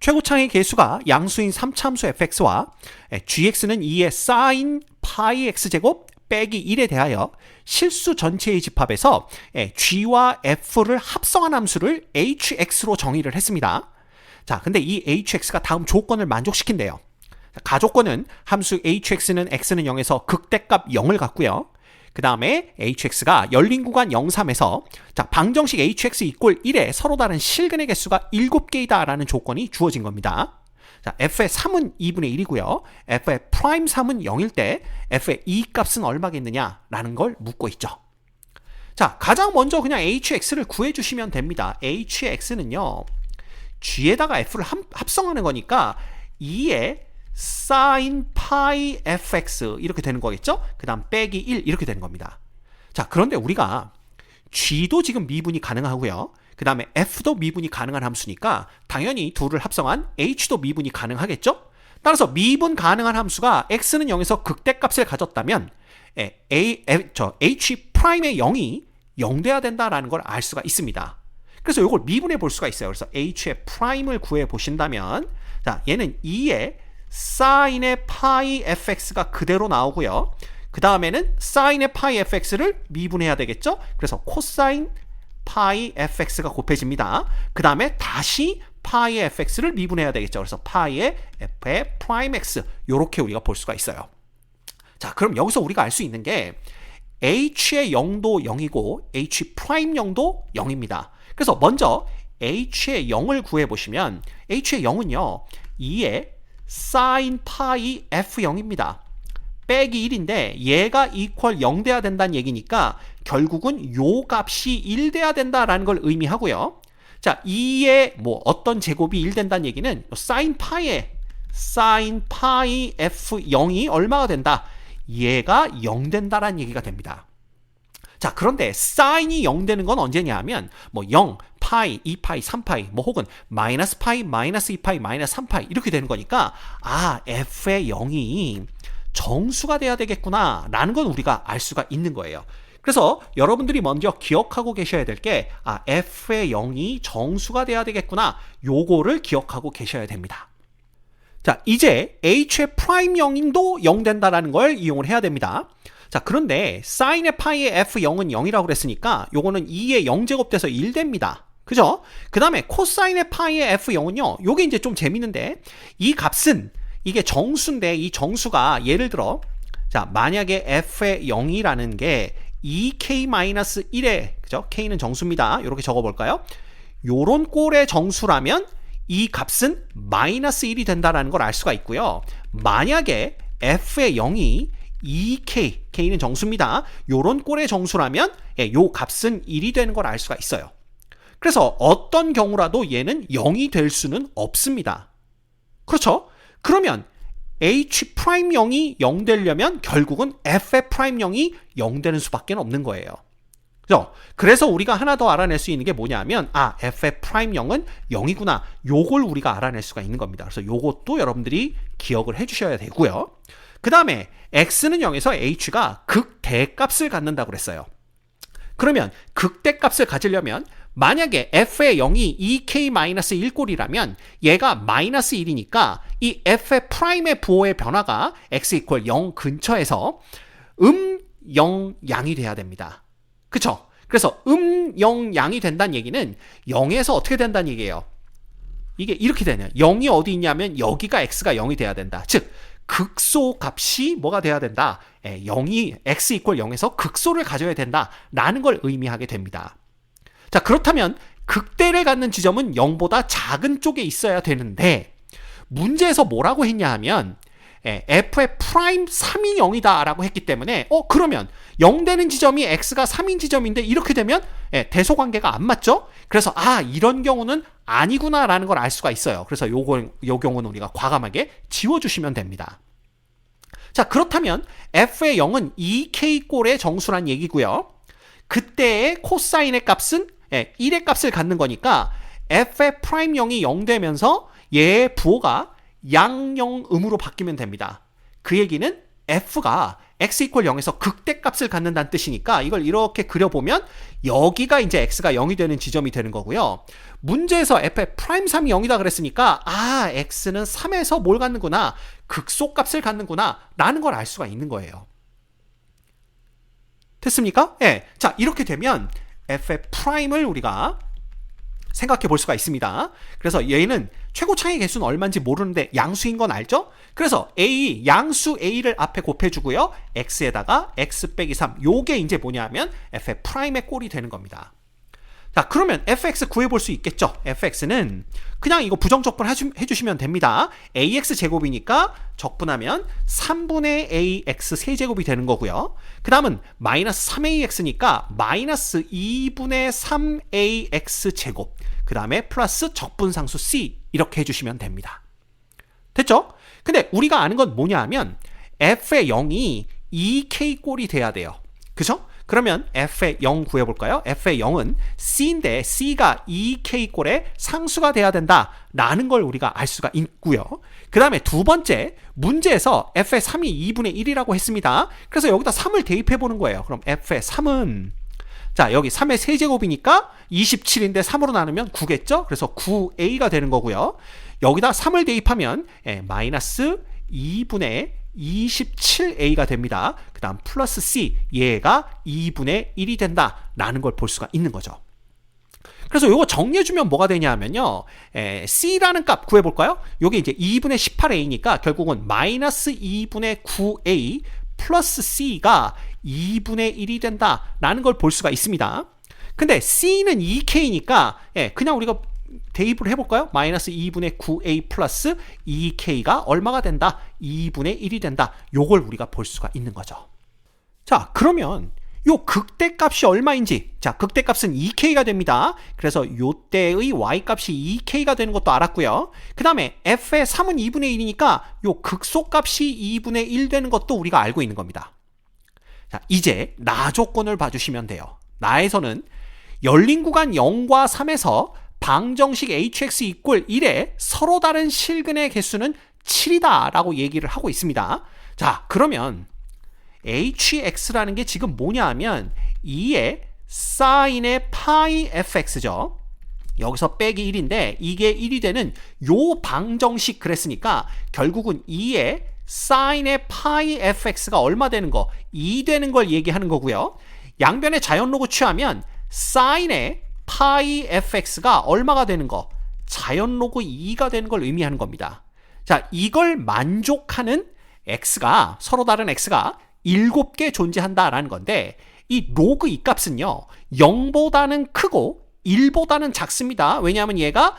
최고창의 개수가 양수인 3차함수 fx와 gx는 2의 sin 파이 x제곱 빼기 1에 대하여 실수 전체의 집합에서 g와 f를 합성한 함수를 hx로 정의를 했습니다. 자, 근데 이 hx가 다음 조건을 만족시킨대요. 가조건은 함수 hx는 x는 0에서 극대값 0을 갖고요. 그 다음에 hx가 열린 구간 0, 3에서 자, 방정식 hx 이꼴 1에 서로 다른 실근의 개수가 7개이다 라는 조건이 주어진 겁니다. 자, f의 3은 2분의 1이고요. f의 프라임 3은 0일 때 f의 2값은 얼마겠느냐 라는 걸 묻고 있죠. 자, 가장 먼저 그냥 hx를 구해주시면 됩니다. hx는요, g에다가 f를 합성하는 거니까 2의 sin 파이 fx 이렇게 되는 거겠죠? 그 다음 빼기 1 이렇게 되는 겁니다. 자, 그런데 우리가 g도 지금 미분이 가능하고요. 그 다음에 f도 미분이 가능한 함수니까 당연히 둘을 합성한 h도 미분이 가능하겠죠? 따라서 미분 가능한 함수가 x는 0에서 극대값을 가졌다면 h 프라임의 0이 0 돼야 된다라는 걸 알 수가 있습니다. 그래서 이걸 미분해 볼 수가 있어요. 그래서 h의 프라임을 구해 보신다면 자, 얘는 2의 sin의 파이 fx가 그대로 나오고요. 그 다음에는 sin의 파이 fx를 미분해야 되겠죠? 그래서 코사인 파이 fx가 곱해집니다. 그 다음에 다시 파이의 fx를 미분해야 되겠죠. 그래서 파이의 f의 프라임 x 이렇게 우리가 볼 수가 있어요. 자, 그럼 여기서 우리가 알 수 있는 게 h의 0도 0이고 h 프라임 0도 0입니다. 그래서 먼저 h의 0을 구해보시면 h의 0은요 2의 sin 파이 f0입니다. 빼기 1인데 얘가 이퀄 0 돼야 된다는 얘기니까 결국은 요 값이 1 돼야 된다라는 걸 의미하고요. 자, 2의 뭐 어떤 제곱이 1 된다는 얘기는 sin 파이 f0이 얼마가 된다? 얘가 0 된다라는 얘기가 됩니다. 자, 그런데 sine이 0 되는 건 언제냐 하면 뭐 0, 파이, 2파이, 3파이 뭐 혹은 마이너스 파이, 마이너스 2파이, 마이너스 3파이 이렇게 되는 거니까 아, f의 0이 정수가 돼야 되겠구나 라는 건 우리가 알 수가 있는 거예요. 그래서 여러분들이 먼저 기억하고 계셔야 될 게 아, f의 0이 정수가 돼야 되겠구나 요거를 기억하고 계셔야 됩니다. 자, 이제 h의 프라임 0도 0 된다라는 걸 이용을 해야 됩니다. 자, 그런데 sin의 파이의 f0은 0이라고 그랬으니까 요거는 2의 0제곱 돼서 1 됩니다. 그죠? 그 다음에 코사인의 파이의 f0은요 요게 이제 좀 재밌는데 이 값은 이게 정수인데 이 정수가 예를 들어 자, 만약에 f의 0이라는 게 2k-1에 그죠? k는 정수입니다. 이렇게 적어볼까요? 요런 꼴의 정수라면 이 값은 마이너스 1이 된다는 걸 알 수가 있고요. 만약에 f의 0이 2k, k는 정수입니다. 요런 꼴의 정수라면 요 값은 1이 되는 걸 알 수가 있어요. 그래서 어떤 경우라도 얘는 0이 될 수는 없습니다. 그렇죠? 그러면 h 프라임 0이 0 되려면 결국은 f의 프라임 0이 0 되는 수밖에 없는 거예요. 그죠? 그래서 우리가 하나 더 알아낼 수 있는 게 뭐냐면 아, f의 프라임 0은 0이구나. 요걸 우리가 알아낼 수가 있는 겁니다. 그래서 요것도 여러분들이 기억을 해주셔야 되고요. 그 다음에 x는 0에서 h가 극대값을 갖는다고 그랬어요. 그러면 극대값을 가지려면 만약에 f의 0이 2k-1꼴이라면 얘가 마이너스 1이니까 이 f의 프라임의 부호의 변화가 x 이퀄 0 근처에서 0 양이 돼야 됩니다. 그쵸? 그래서 0 양이 된다는 얘기는 0에서 어떻게 된다는 얘기예요? 이게 이렇게 되네요. 0이 어디 있냐면 여기가 x가 0이 돼야 된다. 즉 극소 값이 뭐가 돼야 된다? 0이 x 이퀄 0에서 극소를 가져야 된다라는 걸 의미하게 됩니다. 자, 그렇다면 극대를 갖는 지점은 0보다 작은 쪽에 있어야 되는데 문제에서 뭐라고 했냐 하면 f의 프라임 3이 0이다 라고 했기 때문에 그러면 0 되는 지점이 x가 3인 지점인데 이렇게 되면 대소관계가 안 맞죠? 그래서 아, 이런 경우는 아니구나 라는 걸 알 수가 있어요. 그래서 요 경우는 우리가 과감하게 지워주시면 됩니다. 자, 그렇다면 f의 0은 2k꼴의 정수란 얘기고요. 그때의 코사인의 값은 1의 값을 갖는 거니까 f의 프라임 0이 0 되면서 얘의 부호가 양영음으로 바뀌면 됩니다. 그 얘기는 f가 x 이퀄 0에서 극대값을 갖는다는 뜻이니까 이걸 이렇게 그려보면 여기가 이제 x가 0이 되는 지점이 되는 거고요. 문제에서 f의 프라임 3이 0이다 그랬으니까 x는 3에서 뭘 갖는구나, 극소값을 갖는구나 라는 걸 알 수가 있는 거예요. 됐습니까? 예. 자, 이렇게 되면 f의 프라임을 우리가 생각해 볼 수가 있습니다. 그래서 얘는 최고차의 개수는 얼마인지 모르는데 양수인 건 알죠? 그래서 a, 양수 a를 앞에 곱해주고요. x에다가 x 빼기 3, 요게 이제 뭐냐면 f의 프라임의 꼴이 되는 겁니다. 자, 그러면 fx 구해볼 수 있겠죠? fx는 그냥 이거 부정적분 해주시면 됩니다. ax 제곱이니까 적분하면 3분의 ax 세제곱이 되는 거고요. 그 다음은 마이너스 3ax니까 마이너스 2분의 3ax 제곱, 그 다음에 플러스 적분상수 c 이렇게 해주시면 됩니다. 됐죠? 근데 우리가 아는 건 뭐냐 하면 f의 0이 2k 꼴이 돼야 돼요. 그죠? 그러면 f의 0 구해볼까요? f의 0은 c인데 c가 2k 꼴의 상수가 돼야 된다라는 걸 우리가 알 수가 있고요. 그 다음에 두 번째 문제에서 f의 3이 2분의 1이라고 했습니다. 그래서 여기다 3을 대입해보는 거예요. 그럼 f의 3은 자, 여기 3의 세제곱이니까 27인데 3으로 나누면 9겠죠? 그래서 9a가 되는 거고요. 여기다 3을 대입하면 마이너스 2분의 27a가 됩니다. 그 다음 플러스 c, 얘가 2분의 1이 된다라는 걸 볼 수가 있는 거죠. 그래서 이거 정리해주면 뭐가 되냐 하면요, c라는 값 구해볼까요? 이게 이제 2분의 18a니까 결국은 마이너스 2분의 9a 플러스 c가 2분의 1이 된다라는 걸 볼 수가 있습니다. 근데 c는 2k니까 그냥 우리가 대입을 해볼까요? 마이너스 2분의 9a 플러스 2k가 얼마가 된다? 2분의 1이 된다. 요걸 우리가 볼 수가 있는 거죠. 자, 그러면 요 극대값이 얼마인지, 자, 극대값은 2k가 됩니다. 그래서 요 때의 y값이 2k가 되는 것도 알았고요. 그 다음에 f의 3은 2분의 1이니까 요 극소값이 2분의 1 되는 것도 우리가 알고 있는 겁니다. 자, 이제 나 조건을 봐주시면 돼요. 나에서는 열린 구간 0과 3에서 방정식 hx 이꼴 1에 서로 다른 실근의 개수는 7이다 라고 얘기를 하고 있습니다. 자, 그러면 hx라는 게 지금 뭐냐 하면 2의 사인의 파이 fx죠. 여기서 빼기 1인데 이게 1이 되는 요 방정식 그랬으니까 결국은 2의 사인의 파이 fx가 얼마 되는 거? 2 되는 걸 얘기하는 거고요. 양변의 자연로그 취하면 사인의 파이 fx가 얼마가 되는 거? 자연로그 2가 되는 걸 의미하는 겁니다. 자, 이걸 만족하는 x가, 서로 다른 x가 7개 존재한다라는 건데, 이 로그 이 값은요 0보다는 크고 1보다는 작습니다. 왜냐하면 얘가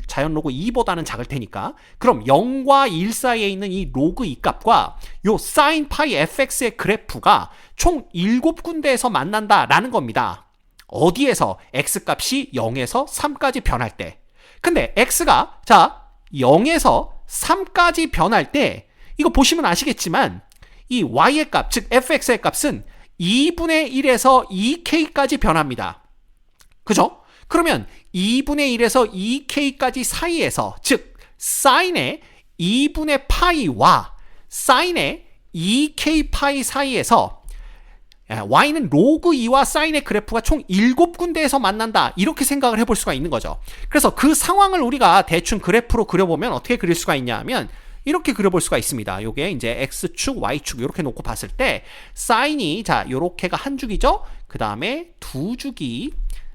자연로그 2보다는 작을 테니까. 그럼 0과 1 사이에 있는 이 로그 이 값과 요 사인 파이 fx의 그래프가 총 7군데에서 만난다라는 겁니다. 어디에서? x값이 0에서 3까지 변할 때. 근데 x가 자 0에서 3까지 변할 때 이거 보시면 아시겠지만 이 y의 값, 즉 fx의 값은 2분의 1에서 2k까지 변합니다. 그죠? 그러면 2분의 1에서 2k까지 사이에서, 즉 사인의 2분의 파이와 사인의 2k 파이 사이에서 y는 로그 2와 사인의 그래프가 총 7군데에서 만난다, 이렇게 생각을 해볼 수가 있는 거죠. 그래서 그 상황을 우리가 대충 그래프로 그려보면 어떻게 그릴 수가 있냐 하면 이렇게 그려볼 수가 있습니다. 요게 이제 x축, y축 이렇게 놓고 봤을 때 사인이 자 요렇게가 한 주기죠. 그 다음에 두 주기,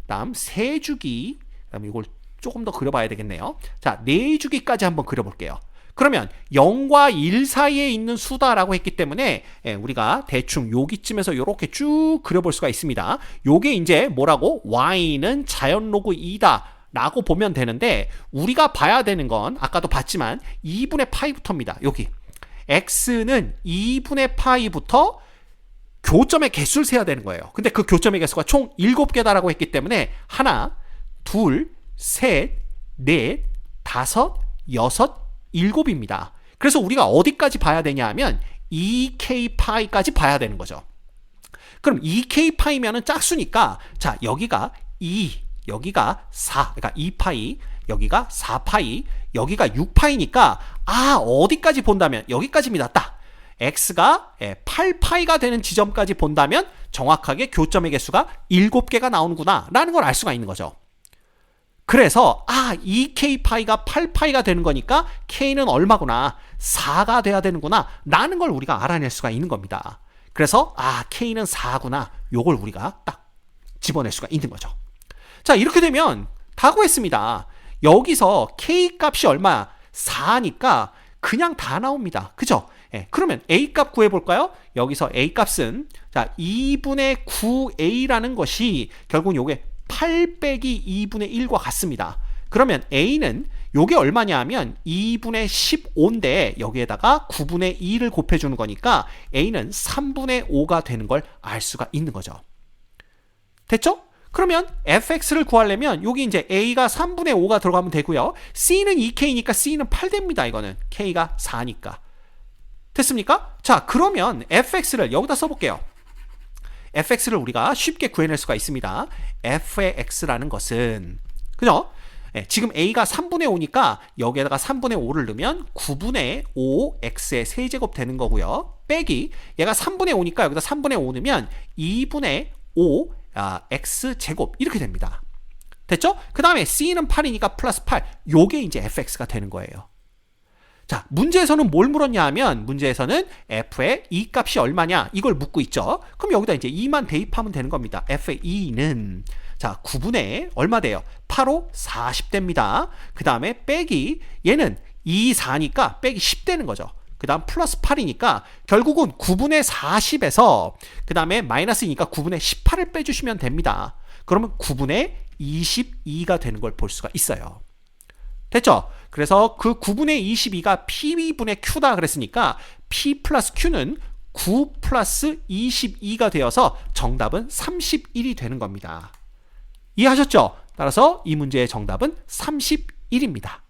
다음 세 주기, 그다음에 이걸 조금 더 그려봐야 되겠네요. 자, 네 주기까지 한번 그려볼게요. 그러면 0과 1 사이에 있는 수다라고 했기 때문에 우리가 대충 여기쯤에서 이렇게 쭉 그려볼 수가 있습니다. 요게 이제 뭐라고? y는 자연로그 2다 라고 보면 되는데, 우리가 봐야 되는 건 아까도 봤지만 2분의 파이부터입니다. 여기 x는 2분의 파이부터 교점의 개수를 세야 되는 거예요. 근데 그 교점의 개수가 총 7개다라고 했기 때문에 하나, 둘, 셋, 넷, 다섯, 여섯, 7입니다. 그래서 우리가 어디까지 봐야 되냐 하면 2k 파이까지 봐야 되는 거죠. 그럼 2k 파이면은 짝수니까 자 여기가 2, 여기가 4, 그러니까 2파이, 여기가 4파이, 여기가 6파이니까 어디까지 본다면 여기까지입니다. 딱 x가 8파이가 되는 지점까지 본다면 정확하게 교점의 개수가 7개가 나오는구나 라는 걸 알 수가 있는 거죠. 그래서 이 k파이가 8파이가 되는 거니까 k는 얼마구나, 4가 돼야 되는구나 라는 걸 우리가 알아낼 수가 있는 겁니다. 그래서 k는 4구나, 요걸 우리가 딱 집어낼 수가 있는 거죠. 자, 이렇게 되면 다 구했습니다. 여기서 k 값이 얼마? 4니까 그냥 다 나옵니다. 그죠? 그러면 a 값 구해볼까요? 여기서 a 값은 2분의 9a라는 것이 결국 요게 8 빼기 2분의 1과 같습니다. 그러면 a는 요게 얼마냐 하면 2분의 15인데 여기에다가 9분의 2를 곱해주는 거니까 a는 3분의 5가 되는 걸 알 수가 있는 거죠. 됐죠? 그러면 fx를 구하려면 여기 이제 a가 3분의 5가 들어가면 되고요. c는 2k니까 c는 8 됩니다. 이거는 k가 4니까. 됐습니까? 자, 그러면 fx를 여기다 써볼게요. fx를 우리가 쉽게 구해낼 수가 있습니다. f의 x라는 것은, 그죠? 지금 a가 3분의 5니까 여기에다가 3분의 5를 넣으면 9분의 5 x의 세제곱 되는 거고요. 빼기 얘가 3분의 5니까 여기다 3분의 5 넣으면 2분의 5 x제곱 이렇게 됩니다. 됐죠? 그 다음에 c는 8이니까 플러스 8, 요게 이제 fx가 되는 거예요. 자, 문제에서는 뭘 물었냐 하면 문제에서는 f의 e 값이 얼마냐 이걸 묻고 있죠. 그럼 여기다 이제 2만 대입하면 되는 겁니다. f의 e는 9분의 얼마 돼요? 8호 40 됩니다. 그 다음에 빼기 얘는 2, 4니까 빼기 10 되는 거죠. 그 다음 플러스 8이니까 결국은 9분의 40에서 그 다음에 마이너스니까 9분의 18을 빼주시면 됩니다. 그러면 9분의 22가 되는 걸 볼 수가 있어요. 됐죠? 그래서 그 9분의 22가 P분의 Q다 그랬으니까 P 플러스 Q는 9 플러스 22가 되어서 정답은 31이 되는 겁니다. 이해하셨죠? 따라서 이 문제의 정답은 31입니다.